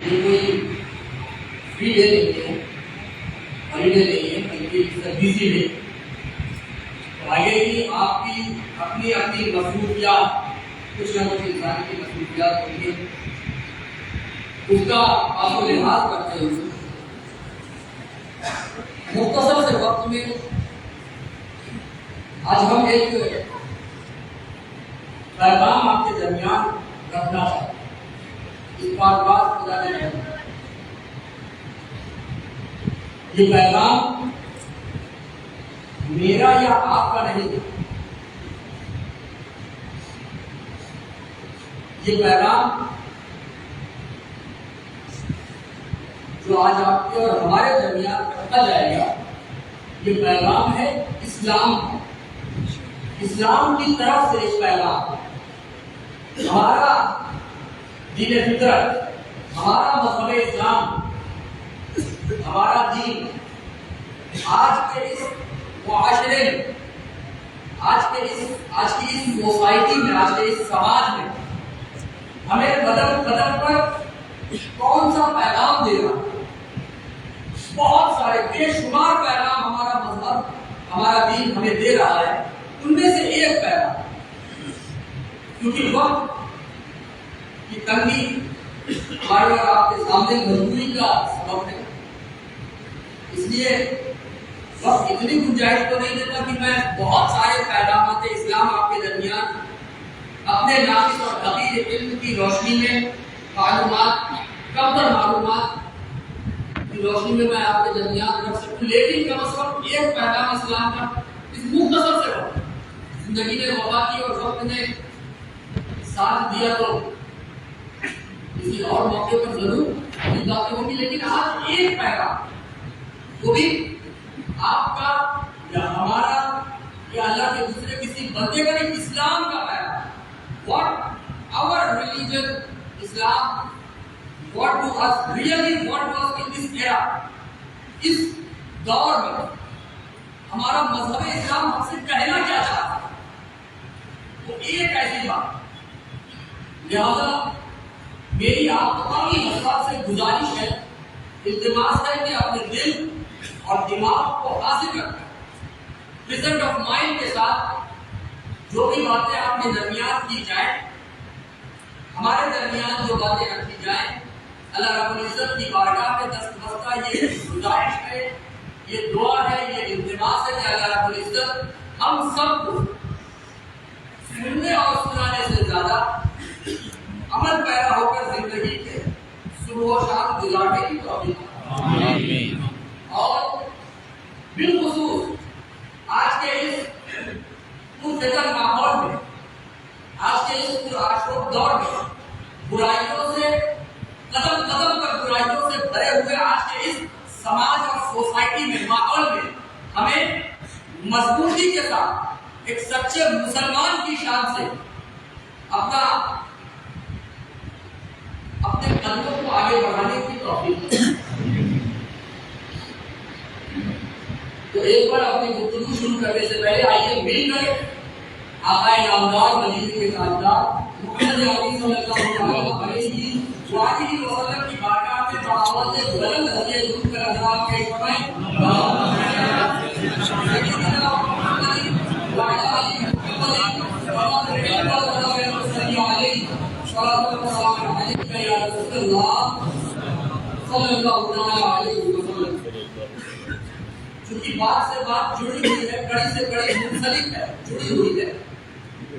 یہ کوئی free day نہیں ہے، ہالیڈے نہیں ہے، بلکہ بزی ڈے. آگے بھی آپ کی اپنی اپنی مصروفیات، کچھ نہ کچھ انسان کی مصروفیات ہوتی ہیں، اس کا آپ کو لحاظ کرتے ہوئے مختصر سے وقت میں آج ہم ایک پیغام آپ کے درمیان رکھنا چاہتے ہیں. اس بات خدا نے یہ پیغام میرا یا آپ کا نہیں، یہ پیغام جو آج آپ کے اور ہمارے درمیان رکھا جائے گا، یہ پیغام ہے اسلام کا. اسلام کی طرف سے اس پیغام ہمارا دین فطرت، ہمارا مذہب اسلام، ہمارا دین آج کے اس معاشرے میں، آج کی اس سوسائٹی میں، آج کے اس سماج میں ہمیں قدم قدم پر کون سا پیغام دے رہا ہے. بہت سارے بے شمار پیغام ہمارا مذہب، ہمارا دین ہمیں دے رہا ہے. ان میں سے ایک پیغام، کیونکہ وقت کی تنگی ہمارے اور آپ کے سامنے مجبوری کا سبب ہے، اس لیے وقت اتنی گنجائش تو نہیں دیتا کہ میں بہت سارے پیغامات اسلام آپ کے درمیان اپنے ناقص اور دقیق علم کی روشنی میں معلومات، کم تر معلومات کی روشنی میں آپ کے درمیان رکھ سکوں. لیکن کم از کم ایک پیغام اسلام کا اس مختصر سے وقت، زندگی نے وفا کی اور وقت نے ساتھ دیا تو کسی اور موقع پر ضرور باتیں ہوگی. لیکن آج ایک پیغام، وہ بھی آپ کا یا ہمارا یا اللہ کے دوسرے کسی بندے کا نہیں، اسلام کا پیغام. What our religion, Islam, what to us really, what to us in this era, اس دور میں ہمارا مذہب اسلام ہم سے کہنا کیا چاہتا ہے، وہ ایک ایسی بات. لہذا میری آپ تمام حضرات سے گزارش ہے، التماس ہے کہ اپنے دل اور دماغ کو حاضر رکھیں، پریزنٹ آف مائنڈ کے ساتھ جو بھی باتیں آپ کے درمیان کی جائیں، ہمارے درمیان جو باتیں رکھی جائیں، اللہ رب العزت کی بارگاہ میں دستبستہ یہ گزارش ہے، یہ دعا ہے، یہ التماس ہے کہ اللہ رب العزت ہم سب کو سننے اور سنانے سے زیادہ عمل پیدا ہو کر زندگی کے صبح و شام گزارنے کی توفیق عطا. اور بالخصوص آج کے اس پرفتن ماحول میں، آج کے اس پرآشوب دور میں، برائیوں سے قدم قدم پر برائیوں سے بھرے ہوئے آج کے اس سماج اور سوسائٹی میں، ماحول میں، ہمیں مضبوطی کے ساتھ ایک سچے مسلمان کی شان سے اپنے قدموں کو آگے بڑھانے کی توفیق. تو ایک بار اپنی گفتگو شروع کرنے سے پہلے آئیے مل کر آقا نامدار مدینے کے تاجدار محمد عربی صلی اللہ علیہ وسلم کی بارگاہ میں بآواز بلند ہدیہ درود کر حضرات پیش فرمائیں. چونکہ بات سے بات جڑی ہوئی ہے، کڑی سے کڑی منسلک ہے، جڑی ہوئی ہے،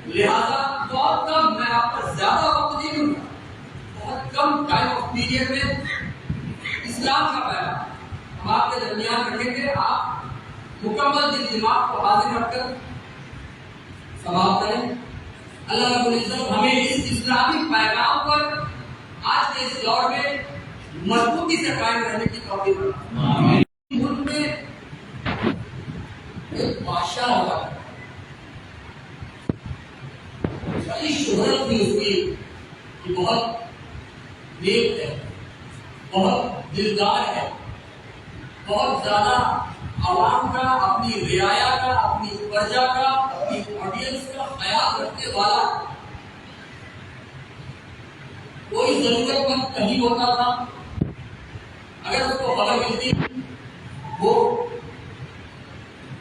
لہذا بہت کم، میں آپ پر زیادہ وقت نہیں لوں گا، بہت کم ٹائم آف پیریڈ میں اسلام کا پیغام ہم آپ کے درمیان رکھیں گے. آپ مکمل دل دماغ کو حاضر رکھ کر سماعت کریں. اللہ رب العزت ہمیں اس اسلامی پیغام پر آج کے اس دور میں مضبوطی سے قائم رہنے کی توفیق عطا. ملک میں ایک بادشاہ ہوا، بڑی شہرت بھی ہوئی کہ بہت نیک ہے، بہت دلدار ہے، بہت زیادہ عوام کا، اپنی رعایا کا، اپنی پرجا کا، اپنی آڈینس کا خیال رکھنے والا. کوئی ضرورت مند کہیں ہوتا تھا، اگر اس کو خبر ملتی وہ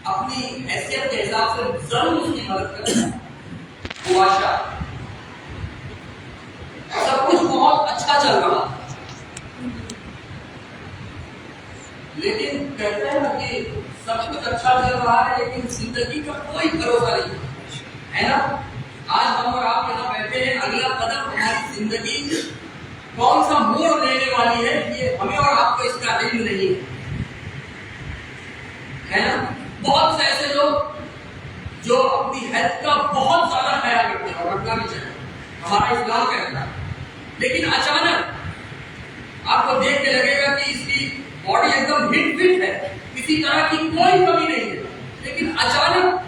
اپنی حیثیت کے حساب سے ضرور اس کی مدد کرتا۔ بادشاہ سب کچھ بہت اچھا چل رہا، لیکن کہتے ہیں نا کہ سب کچھ اچھا چل رہا ہے لیکن زندگی کا کوئی بھروسہ نہیں ہے نا۔ آج ہم اور آپ یہاں بیٹھے ہیں، اگلا قدم ہماری زندگی کون سا موڑ لینے والی ہے یہ ہمیں اور آپ کو اس کا علم نہیں ہے نا۔ بہت سے ایسے لوگ جو اپنی ہیلتھ کا بہت زیادہ خیال رکھتے ہیں اور رکھنا بھی چاہیے، ہمارا اسلام کہتا ہے، لیکن اچانک آپ کو دیکھ کے لگے گا کہ اس کی باڈی ایک دم فٹ ہے، کسی طرح کی کوئی کمی نہیں ہے، لیکن اچانک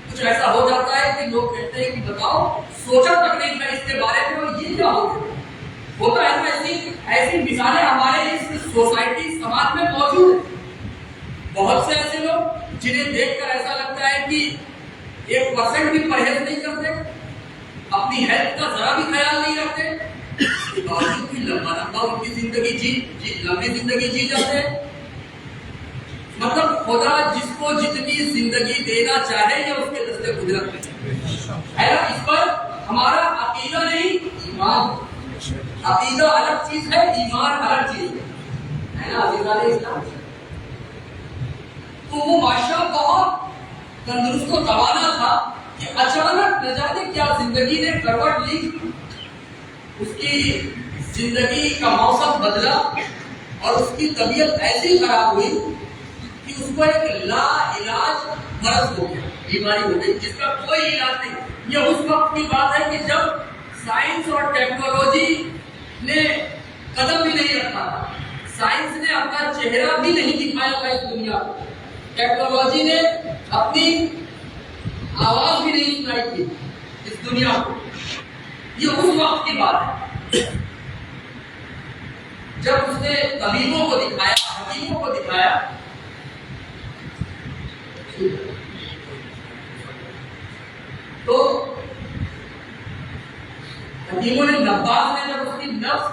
کچھ ایسا ہو جاتا ہے کہ لوگ کہتے ہیں کہ بتاؤ سوچا تک نہیں تھا اس کے بارے میں اور یہ کیا ہو گیا۔ ہوتا ہے ایسی مثالیں ہمارے اس سوسائٹی سماج میں موجود ہیں۔ بہت سے ایسے لوگ جنہیں دیکھ کر ایسا لگتا ہے کہ 1% بھی پرہیز نہیں کرتے، اپنی ہیلتھ کا ذرا بھی خیال نہیں رکھتے، باوجود بھی لمبا ان کی لمبی زندگی جی جاتے ہیں۔ مطلب خدا جس کو جتنی زندگی دینا چاہے یہ اس کے دستے قدرت میں ہے نا۔ اس پر ہمارا عقیدہ نہیں، ایمان۔ عقیدہ الگ چیز ہے، ایمان الگ چیز ہے نا عزیزان اسلام۔ تو وہ بادشاہ بہت تندرست و توانا تھا کہ اچانک نہ جانے کیا زندگی نے کروٹ لی، اس کی زندگی کا موسم بدلا اور اس کی طبیعت ایسی خراب ہوئی کہ اس کو ایک لا علاج مرض ہو گیا، بیماری ہو گئی جس کا کوئی علاج نہیں۔ یہ اس وقت کی بات ہے کہ جب سائنس اور ٹیکنالوجی نے قدم بھی نہیں رکھا تھا، سائنس نے اپنا چہرہ بھی نہیں دکھایا تھا اس دنیا کو، ٹیکنالوجی نے اپنی آواز بھی نہیں سنائی تھی اس دنیا کو۔ یہ اس وقت کی بات ہے جب اس نے طبیبوں کو دکھایا، حکیموں کو دکھایا، تو حکیموں نے نباز نے جب اس کی نفس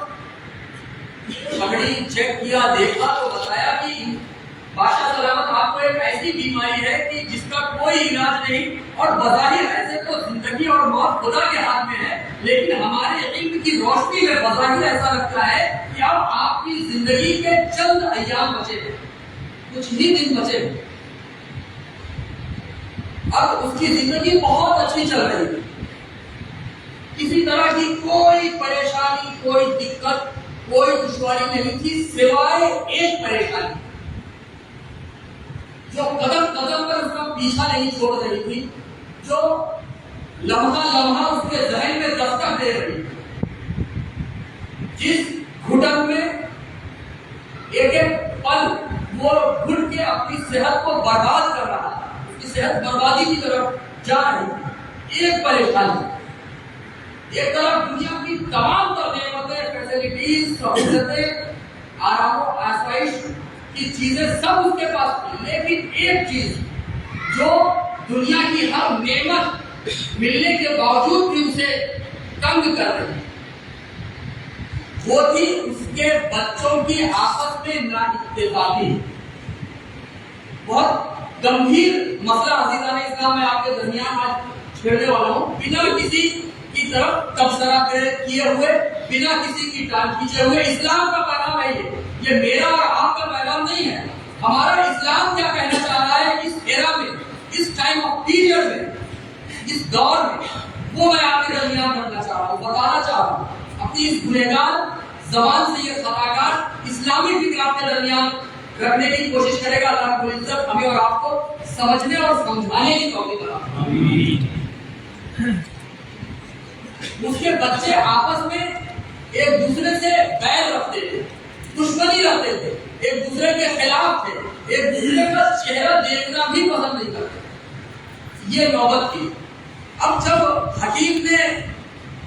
پگڑی چیک کیا، دیکھا تو بتایا کہ بادشاہ سلامت آپ کو ایک ایسی بیماری ہے کہ جس کا کوئی علاج نہیں، اور بظاہر ایسے تو زندگی اور موت خدا کے ہاتھ میں ہے، لیکن ہمارے علم کی روشنی میں بظاہر ایسا لگتا ہے کہ اب آپ کی زندگی کے چند ایام بچے ہیں، کچھ ہی دن بچے ہیں، اب اس کی زندگی بہت اچھی چل رہی ہے، کسی طرح کی کوئی پریشانی، کوئی دقت، کوئی دشواری نہیں تھی سوائے ایک پریشانی جو قدم قدم پر اس کا پیچھا نہیں چھوڑ رہی تھی، جو لمحہ لمحہ اس کے ذہن میں دستک دے رہی تھی، جس گھٹن میں ایک ایک پل وہ گھٹ کے اپنی صحت کو برباد کر رہا تھا، اس کی صحت بربادی کی طرف جا رہی تھی۔ ایک پریشانی، ایک طرف دنیا کی تمام تر نعمتیں، فیسلٹیز، سہولتیں، آرام و آسائش کی چیزیں سب اس کے پاس تھی، لیکن ایک چیز جو دنیا کی ہر نعمت ملنے کے باوجود بھی اسے تنگ کر رہی، وہ تھی اس کے بچوں کی آپس میں نااتفاقی۔ بہت گمبھیر مسئلہ عزیزان اسلام میں آپ کے درمیان آج چھیڑنے والا ہوں، بنا کسی کی طرف تبصرہ کیے ہوئے، بنا کسی کی ٹانگ کھینچے ہوئے۔ اسلام کا پیغام ہے یہ میرا اور آپ کا پیغام نہیں ہے۔ ہمارا اسلام کیا کہنا چاہ رہا ہے اس ایرا میں، اس ٹائم آف پیریڈ میں، اس دور میں، وہ میں آپ کے درمیان رکھنا چاہ رہا ہوں، بتانا چاہ رہا ہوں۔ اپنی اس گنہگار زبان سے یہ خطاکار اسلامی فکر آپ کے درمیان رکھنے کی کوشش کرے گا۔ اللہ رب العزت ہمیں اور آپ کو سمجھنے اور سمجھانے کی توفیق عطا فرمائے۔ اس کے بچے آپس میں ایک دوسرے سے بیل رکھتے تھے، دشمنی رکھتے تھے، ایک دوسرے کے خلاف تھے، ایک دوسرے کا چہرہ دیکھنا بھی پسند نہیں کرتے۔ یہ نوبت تھی۔ اب جب حکیم نے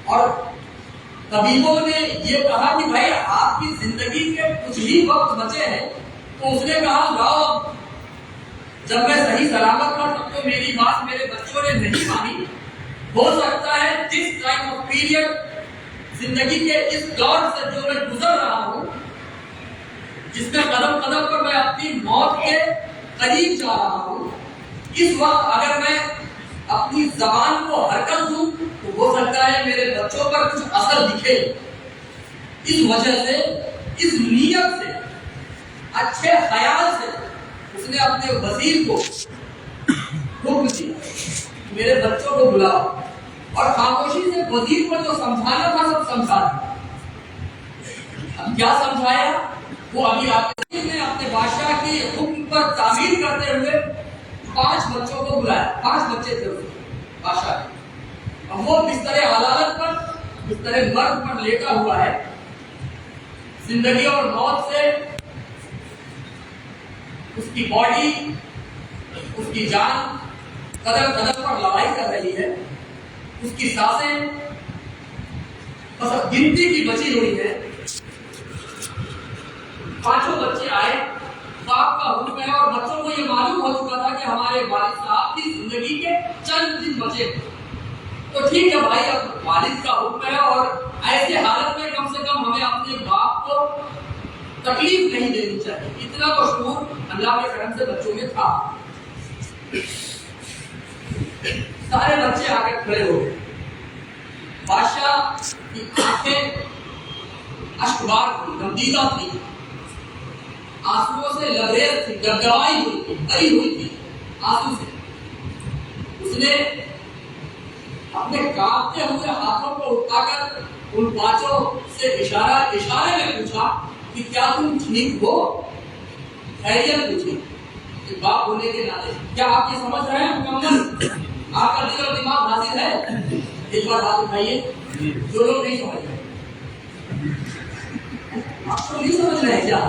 اور طبیبوں نے یہ کہا کہ بھائی آپ کی زندگی کے کچھ ہی وقت بچے ہیں، تو اس نے کہا لاؤ، جب میں صحیح سلامت تھا تب تو میری بات میرے بچوں نے نہیں مانی، ہو سکتا ہے جس ٹائم آف پیریڈ زندگی کے اس دور سے جو میں گزر رہا ہوں، جس میں قدم قدم پر میں اپنی موت کے قریب جا رہا ہوں، اس وقت اگر میں اپنی زبان کو حرکت دوں تو ہو سکتا ہے میرے بچوں پر کچھ اثر دکھے۔ اس وجہ سے، اس نیت سے، اچھے خیال سے اس نے اپنے وزیر کو حکم دیا میرے بچوں کو بلاؤ، اور خاموشی سے وزیر کو جو سمجھانا تھا سب سمجھا دیا۔ اب کیا سمجھایا؟ وہ ابھی آپ نے اپنے بادشاہ کے حکم پر تعمیر کرتے ہوئے 5 بچوں کو بلایا۔ 5 بچے تھے بادشاہ کے، اب وہ بستر عدالت پر، بستر مرگ پر لیٹا ہوا ہے، زندگی اور موت سے اس کی باڈی، اس کی جان قدم قدم پر لڑائی کر رہی ہے، اس کی سانسیں بس اب گنتی کی بچی ہوئی ہے۔ 5 بچے آئے، باپ کا حکم ہے، اور بچوں کو یہ معلوم ہو چکا تھا کہ ہمارے والد صاحب کی زندگی کے چند دن بچے، تو ٹھیک ہے بھائی، اب والد کا حکم ہے، اور ایسے حالت میں کم سے کم ہمیں اپنے باپ کو تکلیف نہیں دینی چاہیے۔ اتنا تو شعور اللہ کے کرم سے بچوں میں تھا۔ سارے بچے آ کے کھڑے ہو گئے۔ بادشاہ کی آنکھیں اشکبار تھی، غمدیدہ تھی، آنسوؤں سے لبریز تھی، گڑگڑائی ہوئی تھی، بھری ہوئی تھی آنسو سے۔ اس نے اپنے کانپتے ہوئے ہاتھوں کو اٹھا کر ان 5 سے اشارے میں پوچھا کہ کیا تم ٹھیک ہو؟ خیریت پوچھی کہ باپ ہونے کے ناطے کیا آپ یہ سمجھ رہے ہیں مکمل؟ آپ کا دل اور دماغ حاضر ہے؟ ایک بار ہاتھ اٹھائیے جو لوگ نہیں سمجھ رہے۔ آپ کو نہیں سمجھ رہے کیا؟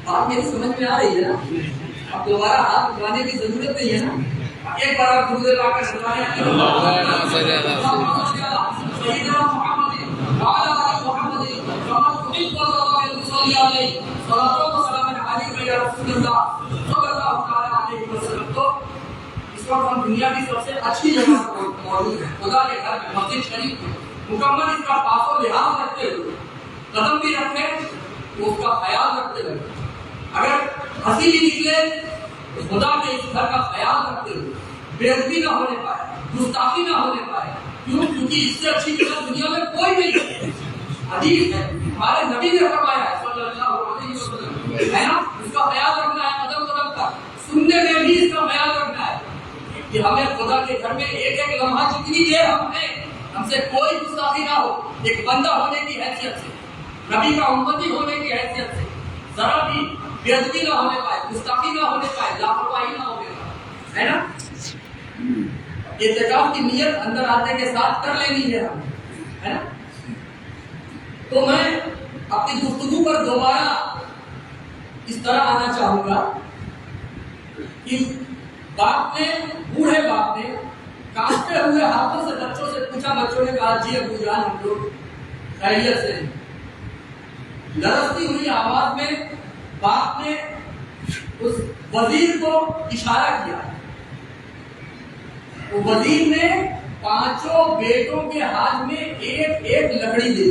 آپ میری سمجھ میں آ رہی ہے نا؟ اب دوبارہ ہاتھ اٹھانے کی ضرورت نہیں ہے نا؟ ایک بار آپ درود پاک کا سلوانے تو اس وقت ہم دنیا کی سب سے اچھی جگہ موجود ہیں، خدا کے گھر میں، مسجد شریف میں، مکمل اس کا پاس و لحاظ رکھتے ہوئے، قدم بھی رکھے تو اس کا خیال رکھتے ہوئے، اگر ہنسی بھی نکلے تو خدا کے اس گھر کا خیال رکھتے ہوئے، بے ادبی نہ ہونے پائے، گستاخی نہ ہونے پائے۔ کیوں؟ کیونکہ اس سے اچھی جگہ دنیا میں کوئی نہیں ہے۔ حدیث ہے، ہمارے نبی نے فرمایا ہے صلی اللہ علیہ وسلم، ہے نا؟ اس کا خیال رکھنا ہے قدم قدم کا، سننے میں بھی اس کا خیال رکھنا ہے کہ ہمیں خدا کے گھر میں ایک ایک لمحہ جتنی دیر ہم ہیں، ہم سے کوئی گستاخی نہ ہو، ایک بندہ ہونے کی حیثیت سے، نبی کا امتی ہونے کی حیثیت سے، ذرا بھی بے ادبی نہ ہونے پائے، گستاخی نہ ہونے پائے، لاپرواہی نہ ہونے پائے، ہے نا؟ اعتکاف کی نیت اندر آنے کے ساتھ کر لینی ہے ہم، ہے نا؟ تو میں اپنی گفتگو پر دوبارہ اس طرح آنا چاہوں گا کہ باپ نے، بوڑھے باپ نے کانپتے ہوئے ہاتھوں سے بچوں سے پوچھا، بچوں نے کہا جی ابو جان ہم لوگ خیریت سے ہیں۔ لرزتی ہوئی آواز میں باپ نے اس وزیر کو اشارہ کیا، وہ وزیر نے 5 بیٹوں کے ہاتھ میں ایک ایک لکڑی دی،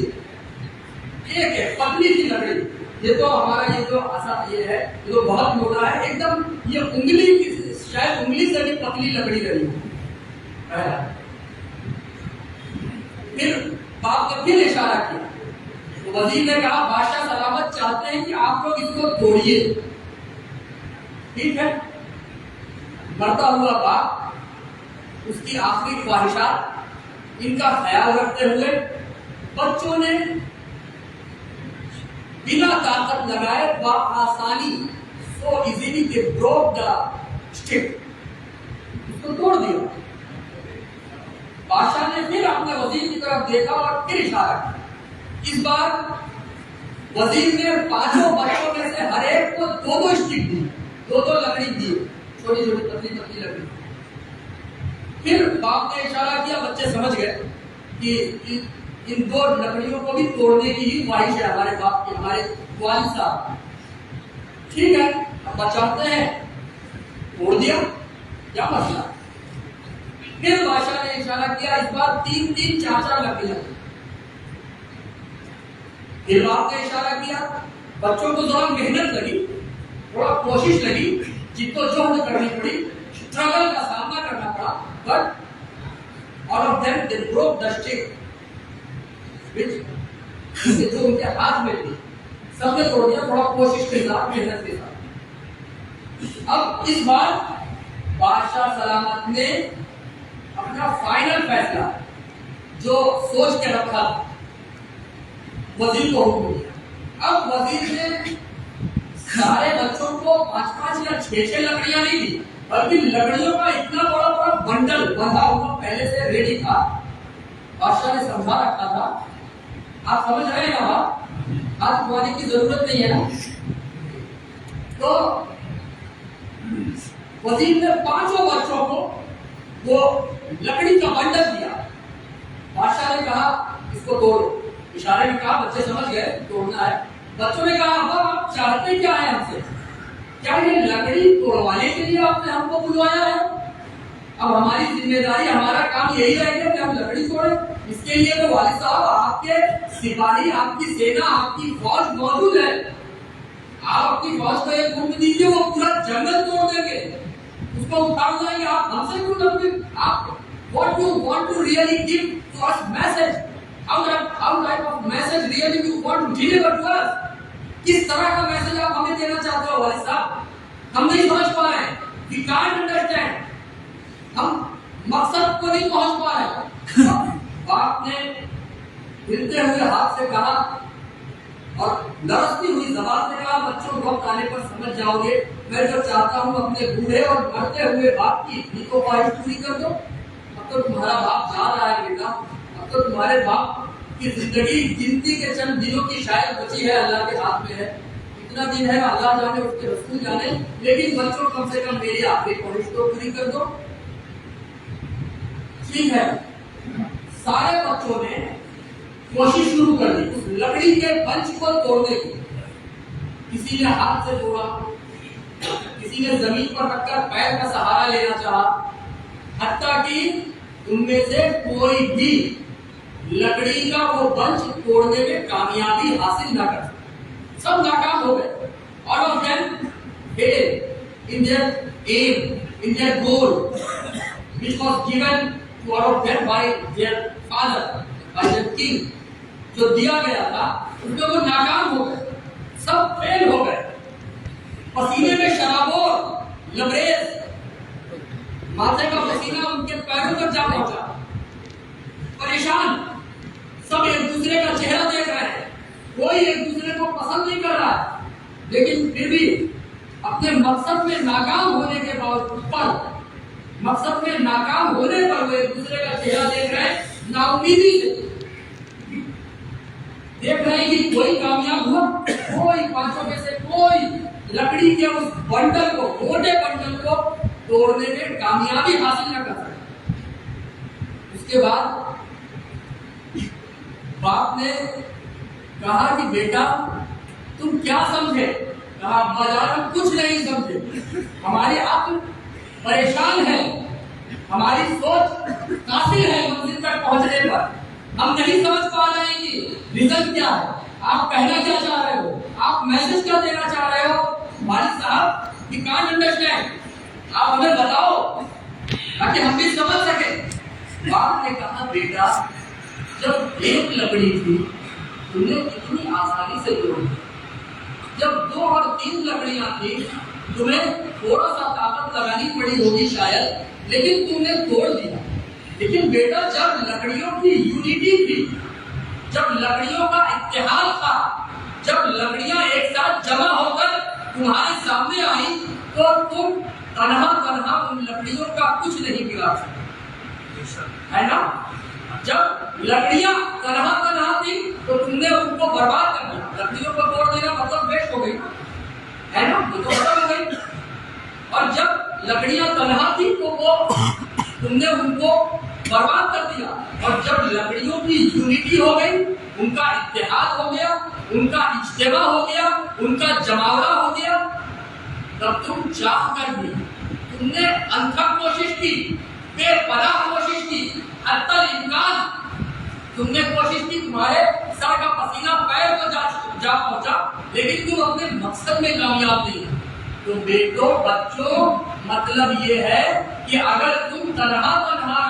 ایک ایک پتلی سی لکڑی۔ یہ تو ہمارا یہ جو یہ ہے یہ تو بہت موٹا ہے، ایک دم یہ انگلی کی، شاید انگلی سے بھی پتلی لکڑی لگی۔ پھر باپ نے پھر اشارہ کیا، تو وزیر نے کہا بادشاہ سلامت چاہتے ہیں کہ آپ لوگ اس کو توڑیے۔ ٹھیک ہے، مرتا ہوا باپ، اس کی آخری خواہشات، ان کا خیال رکھتے ہوئے بچوں نے بنا طاقت لگائے بآسانی so easily they broke the stick، اس کو توڑ دیا۔ بادشاہ نے پھر اپنے وزیر کی طرف دیکھا اور پھر اشارہ کیا۔ اس بار وزیر نے 5 بچوں میں سے ہر ایک کو 2 اسٹک دی، 2 لکڑی دی، چھوٹی چھوٹی پتلی پتلی لکڑی۔ پھر باپ نے اشارہ کیا، بچے سمجھ گئے کہ ان 2 لکڑیوں کو بھی توڑنے کی ہی خواہش ہے ہمارے باپ کی، ہمارے والد صاحب۔ ٹھیک ہے، اب بچاتے ہیں، توڑ دیا، کیا مسئلہ؟ پھر بادشاہ نے اشارہ کیا، اس بار 3 4 لکڑیاں، پھر آپ نے اشارہ کیا بچوں کو ذرا محنت لگی, تھوڑا کوشش لگی, جدوجہد کرنی پڑی, اسٹرگل کا سامنا کرنا پڑا, but all of them they broke the stick which جو ان کے ہاتھ میں تھی سب نے توڑ دیا, تھوڑا کوشش کے ساتھ, محنت کے ساتھ. اب اس بار بادشاہ سلامت نے اپنا فائنل فیصلہ جو سوچ کے رکھا وزیر کو حکم دیا. اب وزیر نے سارے بچوں کو 5 یا 6 لکڑیاں نہیں دی, بلکہ لکڑیوں کا اتنا بڑا بڑا بنڈل بندھا ہوا پہلے سے ریڈی تھا. بادشاہ نے سمجھا رکھا تھا. آپ سمجھ رہے ہیں نا, ہاتھ دھونے کی ضرورت نہیں ہے نا. تو وزیر نے 5 بچوں کو وہ لکڑی کا بنڈل دیا. بادشاہ نے کہا اس کو توڑو. اشارے میں کہا, بچے سمجھ گئے توڑنا ہے. بچوں نے کہا ابا آپ چاہتے کیا ہے ہم سے؟ کیا یہ لکڑی توڑوانے کے لیے آپ نے ہم کو بلوایا ہے؟ اب ہماری ذمہ داری, ہمارا کام یہی رہے گا کہ ہم لکڑی توڑیں. اس کے لیے تو والد صاحب آپ کے سپاہی, آپ کی سینا, آپ کی فوج موجود ہے. آپ اپنی فوج کو ایک حکم دیجیے, وہ پورا جنگل توڑ دیں گے, اس کو اٹھا لائیں گے. آپ ہم سے کیوں لڑتے؟ آپ what you want to really give to us message, how type of message really you want to deliver to us? کس طرح کا میسج آپ ہمیں دینا چاہتے ہو والد صاحب؟ ہم نہیں سمجھ پا رہے ہیں. We can't understand. ہم مقصد کو نہیں پہنچ پا رہے. باپ نے ہلتے ہوئے ہاتھ سے کہا اور لرزتی ہوئی زبان سے کہا, بچوں وقت آنے پر سمجھ جاؤ گے. میں جو چاہتا ہوں اپنے بوڑھے اور مرتے ہوئے باپ کی اتنی تو خواہش پوری کر دو. اب تو تمہارا باپ جا رہا ہے بیٹا, اب تو تمہارے باپ کی زندگی گنتی کے چند دنوں کی شاید بچی ہے, اللہ کے ہاتھ میں ہے. اتنا دن ہے اللہ جانے, اس کے رسول جانے, لیکن بچوں کم سے کم میری آخری خواہش تو پوری کر دو. ٹھیک ہے. سارے بچوں نے کوشش شروع کر دی اس لکڑی کے بنچ کو توڑنے کی. کسی نے ہاتھ سے توڑا, کسی نے زمین پر رکھ کر پیر کا سہارا لینا چاہا, حتیٰ کہ ان میں سے کوئی بھی لکڑی کا وہ بنچ توڑنے میں کامیابی حاصل نہ کر. سب ناکام ہو گئے. All of them failed in their aim, in their goal, which was given to all of them by their father, by their king. جو دیا گیا تھا اس میں وہ ناکام ہو گئے, سب فیل ہو گئے. پسینے میں شرابور, لبریز, ماتھے کا پسینہ ان کے پیروں پر جا پہنچا. پریشان, سب ایک دوسرے کا چہرہ دیکھ رہے ہیں, کوئی ایک دوسرے کو پسند نہیں کر رہا ہے, لیکن پھر بھی اپنے مقصد میں ناکام ہونے کے باوجود, مقصد میں ناکام ہونے پر وہ ایک دوسرے کا چہرہ دیکھ رہے ہیں, نا امیدی سے دیکھ رہے ہیں کہ کوئی کامیاب ہوا, کوئی 5 میں سے کوئی لکڑی کے اس بنڈل کو, موٹے بنڈل کو توڑنے میں کامیابی حاصل نہ کر سکے. اس کے بعد باپ نے کہا کہ بیٹا تم کیا سمجھے؟ کہا ابا جان ہم کچھ نہیں سمجھے, ہماری عقل پریشان ہے, ہماری سوچ قاصر ہے منزل تک پہنچنے پر, ہم نہیں سمجھ پا رہے ہیں کہ رزلٹ کیا ہے, آپ کہنا کیا چاہ رہے ہو, آپ میسج کیا دینا چاہ رہے ہو. والد صاحب we can't understand, آپ ہمیں بتاؤ تاکہ ہم بھی سمجھ سکیں. باپ نے کہا بیٹا جب ایک لکڑی تھی تم نے کتنی آسانی سے توڑی, جب 2 اور 3 لکڑیاں تھیں تمہیں تھوڑا سا طاقت لگانی پڑی ہوگی شاید, لیکن تم نے توڑ دیا. لیکن بیٹا جب لکڑیوں کی یونٹی تھی, جب لکڑیوں کا اتحاد تھا, جب لکڑیاں ایک ساتھ جمع ہو کر تمہارے سامنے آئی تو تم تنہا ان لکڑیوں کا کچھ نہیں بگاڑ سکتے, ہے نا. جب لکڑیاں تنہا تھی تو تم نے ان کو برباد کر دیا. لکڑیوں کو توڑ دینا مطلب ویسٹ ہو گئی, ہے نا, وہ تو ختم ہو گئی. اور جب لکڑیاں تنہا تھی تو وہ تم نے ان کو برباد کر دیا. اور جب لکڑیوں کی یونٹی ہو گئی, ان کا اتحاد ہو گیا, ان کا اجتماع ہو گیا, ان کا جماورہ ہو گیا, تب تم چاہ کر بھی تم نے انتھک کوشش کی, بے پناہ کوشش کی, حتی الامکان تم نے کوشش کی تمہارے سر کا پسینہ پیر کو جا پہنچا، لیکن تم اپنے مقصد میں کامیاب نہیں ہو۔ تو بیٹوں، بچوں، مطلب یہ ہے کہ اگر تم تنہا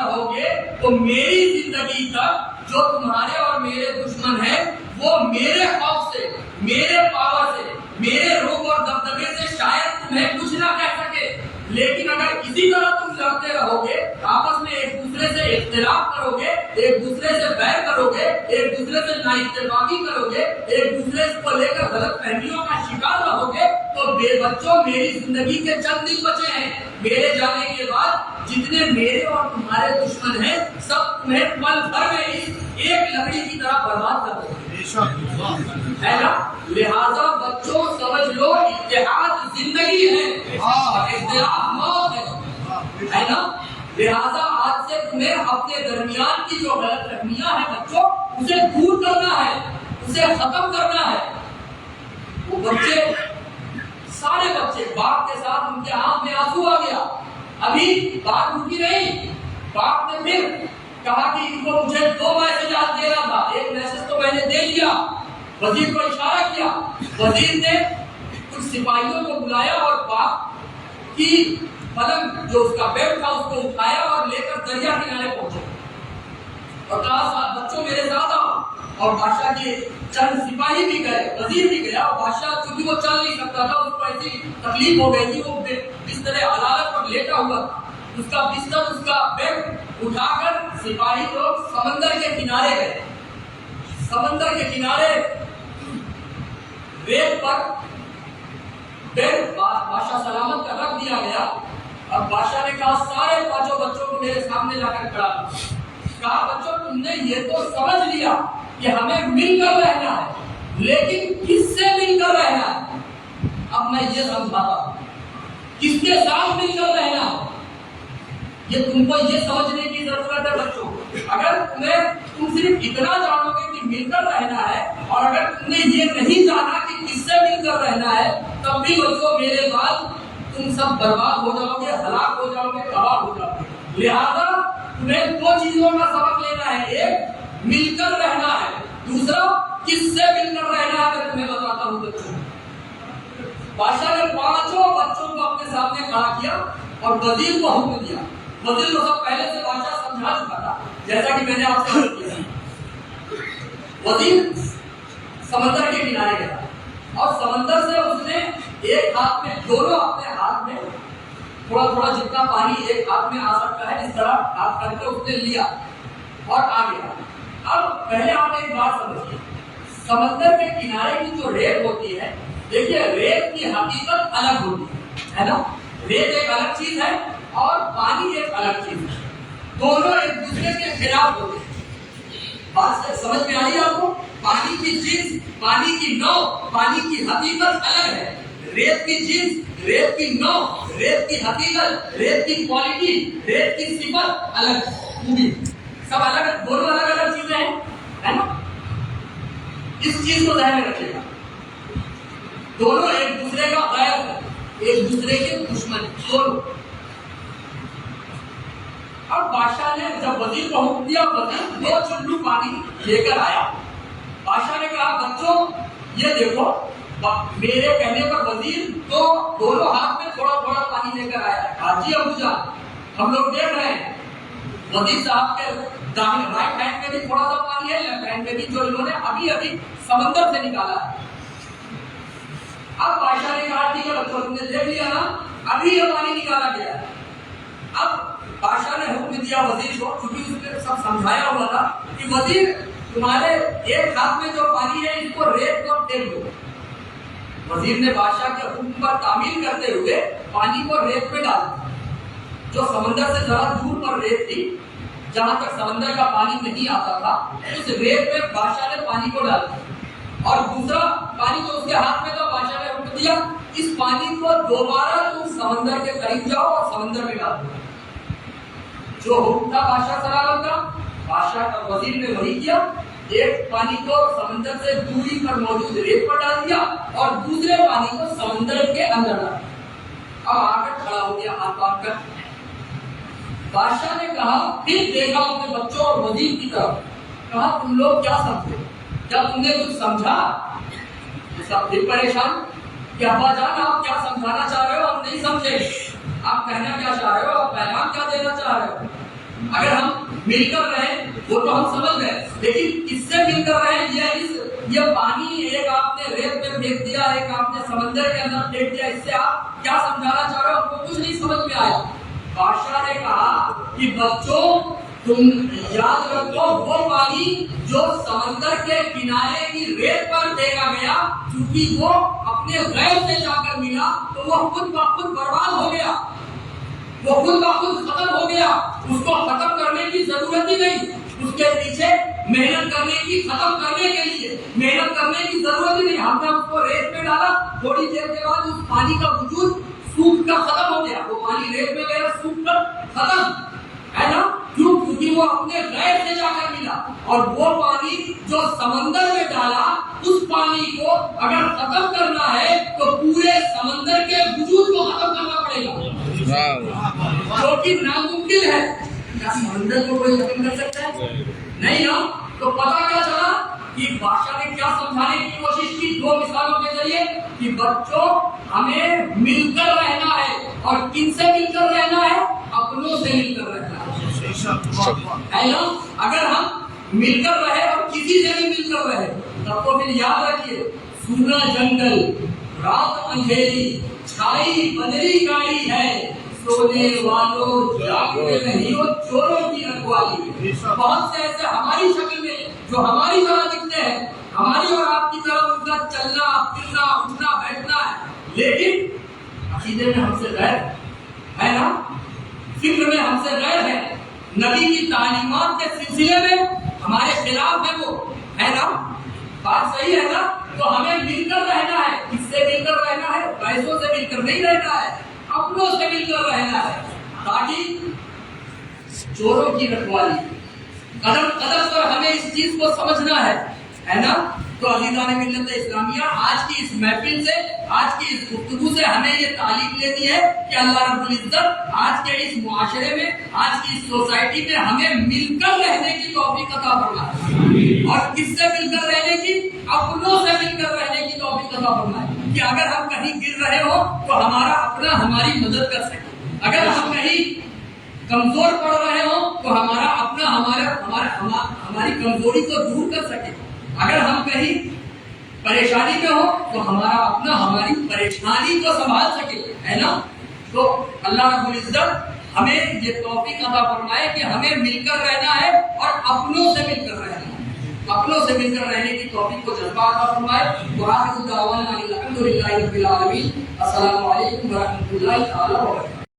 رہو گے تو میری زندگی تک جو تمہارے اور میرے دشمن ہیں وہ میرے خوف سے، میرے پاور سے، میرے روب اور دبدبے سے شاید تمہیں کچھ نہ کہہ سکے، لیکن اگر اسی طرح تم لڑتے رہو گے، آپس میں ایک دوسرے سے اختلاف کرو گے، ایک دوسرے سے بیر کرو گے، ایک دوسرے سے نااتفاقی کرو گے، ایک دوسرے کو لے کر غلط فہمیوں کا شکار رہو گے، تو بے بچوں میری زندگی کے چند دن بچے ہیں، میرے جانے کے بعد جتنے میرے اور تمہارے دشمن ہیں سب تمہیں پل بھر میں ایک لکڑی کی طرح برباد کر دیں گے، ہے نا؟ لہذا بچوں سمجھ لو اتحاد زندگی ہے اور اختلاف موت ہے نا؟ لہذا آج سے تمہیں اپنے درمیان کی جو غلط فہمیاں ہیں بچوں اسے دور کرنا ہے، اسے ختم کرنا ہے۔ وہ بچے، سارے بچے، باپ کے ساتھ ان کے آنکھ میں آنسو آ گیا، ابھی بات رکی نہیں، باپ نے پھر کہا کہ ان کو مجھے 2 میسجات دینا تھا، ایک میسج تو میں نے دے دیا، وزیر کو اشارہ کیا، وزیر نے کچھ سپاہیوں کو بلایا اور باپ کی پلنگ جو اس کا بیڈ تھا اس کو اٹھایا اور لے کر دریا کنارے پہنچے اور کہا بچوں میرے ساتھ آؤ، اور بادشاہ کے چند سپاہی بھی گئے، وزیر بھی گیا، اور بادشاہ چونکہ وہ چل نہیں سکتا تھا، اس کو ایسی تکلیف ہو گئی تھی، وہ بستر عدالت پر لیٹا ہوا تھا، اس کا بستر، اس کا بیڈ اٹھا کر سپاہی لوگ سمندر کے کنارے گئے، سمندر کے کنارے ریت پر بیڈ بادشاہ سلامت کا رکھ دیا گیا۔ اب بادشاہ نے کہا سارے 5 بچوں کو میرے سامنے لا کر کھڑا کہا بچوں تم نے یہ تو سمجھ لیا کہ ہمیں مل کر رہنا ہے، لیکن کس سے مل کر رہنا ہے؟ اب میں یہ سمجھاتا ہوں کس کے ساتھ مل کر رہنا ہے، یہ تم کو یہ سمجھنے کی ضرورت ہے بچوں۔ اگر تم صرف اتنا جانو گے کہ مل کر رہنا ہے، اور اگر تم نے یہ نہیں جانا کہ کس سے مل کر رہنا ہے، تب بھی بچوں میرے بعد تم سب برباد ہو جاؤ گے، ہلاک ہو جاؤ گے، تباہ ہو جاؤ گے۔ لہذا تمہیں 2 چیزوں کا سبق لینا ہے، ایک مل کر رہنا ہے، دوسرا کس سے مل کر رہنا ہے۔ میں تمہیں بتاتا ہوں بچوں، بادشاہ نے 5 بچوں کو اپنے سامنے کھڑا کیا اور وزیر کو حکم دیا۔ وزیر کو سب پہلے سے بادشاہ سمجھا چکا تھا، جیسا کہ میں نے آپ سے عرض کیا۔ وزیر سمندر کے کنارے گیا اور سمندر سے اس نے ایک ہاتھ میں، دونوں اپنے ہاتھ میں تھوڑا تھوڑا جتنا پانی ایک ہاتھ میں آ سکتا ہے اس طرح ہاتھ کر کے اس نے لیا اور آ گیا۔ اب پہلے آپ ایک بات سمجھیے، سمندر کے کنارے کی جو ریت ہوتی ہے، دیکھیے ریت کی حقیقت الگ ہوتی ہے نا؟ ریت ایک الگ چیز ہے اور پانی ایک الگ چیز ہے، دونوں ایک دوسرے کے خلاف ہوتے ہیں۔ بات سمجھ میں آئی آپ کو؟ پانی کی جنس، پانی کی نوع، پانی کی حقیقت الگ ہے، ریت کی جنس، ریت کی نوع، ریت کی حقیقت، ریت کی کوالٹی، ریت کی صفت الگ ہے، سب الگ، دونوں الگ الگ چیزیں ہیں، ہے نا؟ اس چیز کو ذہن میں رکھیے گا، دونوں ایک دوسرے کا غیر ہے، ایک دوسرے کے دشمن دونوں۔ اب بادشاہ نے جب وزیر کو حکم دیا، وزیر 2 چلو پانی لے کر آیا۔ بادشاہ نے کہا بچوں یہ دیکھو، میرے کہنے پر وزیر تو دونوں ہاتھ میں تھوڑا تھوڑا پانی لے کر آیا ہے۔ حاجی ابو جان ہم لوگ دیکھ رہے ہیں وزیر صاحب کے دائیں رائٹ ہینڈ میں بھی تھوڑا سا پانی ہے، لیفٹ ہینڈ میں بھی، جو انہوں نے ابھی ابھی سمندر سے نکالا ہے۔ اب بادشاہ نے کہا ٹھیک ہے بچوں تم نے دیکھ لیا نا، ابھی یہ پانی نکالا گیا ہے۔ اب بادشاہ نے حکم دیا وزیر کو، کیونکہ اس نے سب سمجھایا ہوا تھا کہ وزیر تمہارے ایک ہاتھ میں جو پانی ہے اس کو ریت پر پھینک دو۔ وزیر نے بادشاہ کے حکم پر تعمیل کرتے ہوئے پانی کو ریت میں ڈال دیا، جو سمندر سے ذرا دور پر ریت تھی، جہاں تک سمندر کا پانی نہیں آتا تھا، اس ریت میں بادشاہ نے پانی کو ڈال دیا، اور دوسرا پانی جو اس کے ہاتھ میں تھا بادشاہ نے حکم دیا اس پانی کو دوبارہ تم سمندر کے قریب جاؤ اور سمندر میں ڈال دو۔ جو حکم تھا بادشاہ سلامت کا، بادشاہ کا وزیر نے وہی کیا، ایک پانی کو سمندر سے دوری پر موجود ریت پر ڈال دیا اور دوسرے پانی کو سمندر کے اندر ڈال دیا۔ اب آ کر کھڑا ہو گیا ہاتھ باندھ کر۔ بادشاہ نے کہا، پھر دیکھا اپنے بچوں اور وزیر کی طرف، کہا تم لوگ کیا سمجھے؟ جب تم نے کچھ سمجھا تو سب پھر پریشان کہ ابا جان آپ کیا سمجھانا چاہ رہے ہو، ہم نہیں سمجھے، آپ کہنا کیا چاہ رہے ہو، آپ پیغام کیا دینا چاہ رہے ہو۔ اگر ہم مل کر رہیں وہ تو ہم سمجھ گئے، لیکن کس سے مل کر رہے یہ پانی ایک آپ نے ریت میں پھینک دیا، ایک آپ نے سمندر کے اندر پھینک دیا، اس سے آپ کیا سمجھانا چاہ رہے ہو، ہم کو کچھ نہیں سمجھ میں آیا۔ بادشاہ نے کہا کہ بچوں تم یاد رکھو وہ پانی جو سمندر کے کنارے کی ریت پر پھینکا گیا، چونکہ وہ اپنے غیر سے جا کر ملا تو وہ خود بخود برباد ہو گیا، وہ خود بخود ختم ہو گیا، اس کو ختم کرنے کی ضرورت ہی نہیں، اس کے پیچھے محنت کرنے کی، ختم کرنے کے لیے محنت کرنے کی ضرورت ہی نہیں۔ ہم نے اس کو ریت میں ڈالا، تھوڑی دیر کے بعد اس پانی کا وجود سوکھ کر ختم ہو گیا، وہ پانی ریت میں گیا سوکھ کر ختم، ہے نا؟ کیوں؟ کیونکہ وہ اپنے غیر سے جا کر ملا، اور وہ پانی جو سمندر میں ڈالا اس پانی کو اگر ختم کرنا ہے تو پورے سمندر کے وجود کو ختم کرنا پڑے گا، جو کہ ناممکن ہے۔ کیا سمندر کو کوئی ختم کر سکتا ہے؟ نہیں نا۔ تو پتا کیا چلا کہ بادشاہ نے کیا سمجھانے کی کوشش کی دو مثالوں کے ذریعے کہ بچوں ہمیں مل کر رہنا ہے، اور کن سے مل کر رہنا ہے؟ اپنوں سے مل کر رہنا ہے نا۔ اگر ہم مل کر رہے اور کسی سے بھی مل کر رہے تب تو پھر یاد رکھیے، سونا جنگل رات اندھیری چھائی بدری گاڑی ہے، سونے والوں جاگتے نہیں ہو چوروں کی رکھوالی۔ بہت سے ایسے ہماری شکل میں جو ہماری طرح دکھتے ہیں، ہماری اور آپ کی طرح ان کا چلنا پھرنا اٹھنا بیٹھنا ہے، لیکن عقیدے میں ہم سے غیر ہے نا، فکر میں ہم سے غیر ہے، نبی کی تعلیمات کے سلسلے میں ہمارے خلاف ہے، وہ ہے نا۔ بات صحیح ہے نا؟ تو ہمیں مل کر رہنا ہے، کس سے مل کر رہنا ہے؟ پیسوں سے مل کر نہیں رہنا ہے، اپنوں سے مل کر رہنا ہے، تاکہ چوروں کی رکھوالی قدم قدم پر ہمیں اس چیز کو سمجھنا ہے نا۔ تو عزیزان ملت اسلامیہ، آج کی اس محفل سے، آج کی اس گفتگو سے ہمیں یہ تعلیم لینی ہے کہ اللہ رب العزت آج کے اس معاشرے میں، آج کی اس سوسائٹی میں ہمیں مل کر رہنے کی توفیق عطا فرمائے، اور کس سے مل کر رہنے کی؟ اپنوں سے مل کر رہنے کی توفیق عطا فرمائے، کہ اگر ہم کہیں گر رہے ہو تو ہمارا اپنا ہماری مدد کر سکے، اگر ہم کہیں کمزور پڑ رہے ہو تو ہمارا اپنا ہماری کمزوری کو دور کر سکے، اگر ہم کہیں پریشانی میں ہو تو ہمارا اپنا ہماری پریشانی کو سنبھال سکے، ہے نا۔ تو اللہ رب العزت ہمیں یہ توفیق عطا فرمائے کہ ہمیں مل کر رہنا ہے اور اپنوں سے مل کر رہنا ہے، اپنوں سے مل کر رہنے کی توفیق کو جذبہ عطا فرمائے۔ وآخر دعوانا الحمد للہ رب العالمین۔ السلام علیکم ورحمۃ اللہ تعالی وبرکاتہ۔